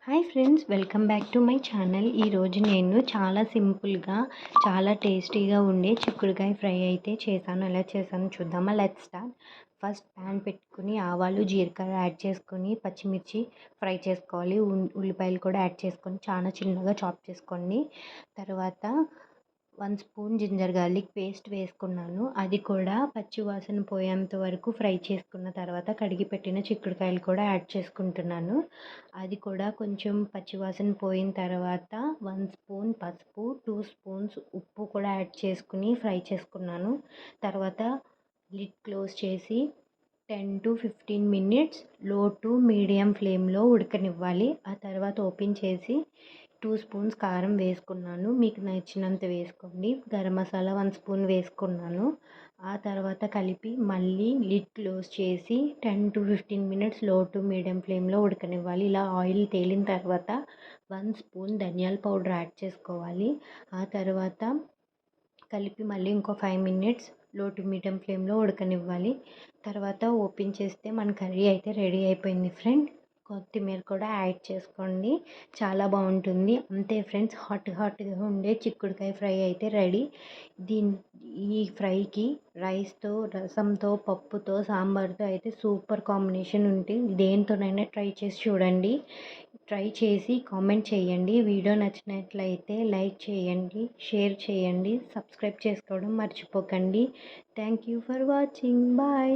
Hi friends, welcome back to my channel. ఈరోజు నేను చాలా సింపుల్గా చాలా టేస్టీగా ఉండే చిక్కుడుకాయ ఫ్రై అయితే చేశాను. ఎలా చేశాను చూద్దామా? Let's start. ఫస్ట్ ప్యాన్ పెట్టుకుని ఆవాలు జీలకర్ర యాడ్ చేసుకొని పచ్చిమిర్చి ఫ్రై చేసుకోవాలి. ఉల్లిపాయలు కూడా యాడ్ చేసుకొని చాలా చిన్నగా చాప్ చేసుకోండి. తర్వాత 1 స్పూన్ జింజర్ గార్లిక్ పేస్ట్ వేసుకున్నాను. అది కూడా పచ్చి వాసన పోయేంత వరకు ఫ్రై చేసుకున్న తర్వాత కడిగి పెట్టిన చిక్కుడుకాయలు కూడా యాడ్ చేసుకుంటున్నాను. అది కూడా కొంచెం పచ్చి వాసన పోయిన తర్వాత 1 స్పూన్ పసుపు, 2 స్పూన్స్ ఉప్పు కూడా యాడ్ చేసుకుని ఫ్రై చేసుకున్నాను. తర్వాత లిడ్ క్లోజ్ చేసి 10 to 15 మినిట్స్ లో టు మీడియం ఫ్లేమ్లో ఉడకనివ్వాలి. ఆ తర్వాత ఓపెన్ చేసి 2 స్పూన్స్ కారం వేసుకున్నాను. మీకు నచ్చినంత వేసుకోండి. గరం మసాలా 1 స్పూన్ వేసుకున్నాను. ఆ తర్వాత కలిపి మళ్ళీ లిడ్ క్లోజ్ చేసి 10 to 15 మినిట్స్ లో టు మీడియం ఫ్లేమ్లో ఉడకనివ్వాలి. ఇలా ఆయిల్ తేలిన తర్వాత 1 స్పూన్ ధనియాల పౌడర్ యాడ్ చేసుకోవాలి. ఆ తర్వాత కలిపి మళ్ళీ ఇంకో 5 మినిట్స్ లో టు మీడియం ఫ్లేమ్లో ఉడకనివ్వాలి. తర్వాత ఓపెన్ చేస్తే మన కర్రీ అయితే రెడీ అయిపోయింది ఫ్రెండ్. కొత్తిమీర కూడా యాడ్ చేసుకోండి, చాలా బాగుంటుంది. అంతే ఫ్రెండ్స్, హాట్గా ఉండే చిక్కుడుకాయ ఫ్రై అయితే రెడీ. ఈ ఫ్రైకి రైస్తో, రసంతో, పప్పుతో, సాంబార్తో అయితే సూపర్ కాంబినేషన్ ఉంటుంది. దేనితోనైనా ట్రై చేసి చూడండి. ట్రై చేసి కామెంట్ చేయండి. వీడియో నచ్చినట్లయితే లైక్ చేయండి, షేర్ చేయండి, సబ్స్క్రైబ్ చేసుకోవడం మర్చిపోకండి. Thank you for watching. Bye.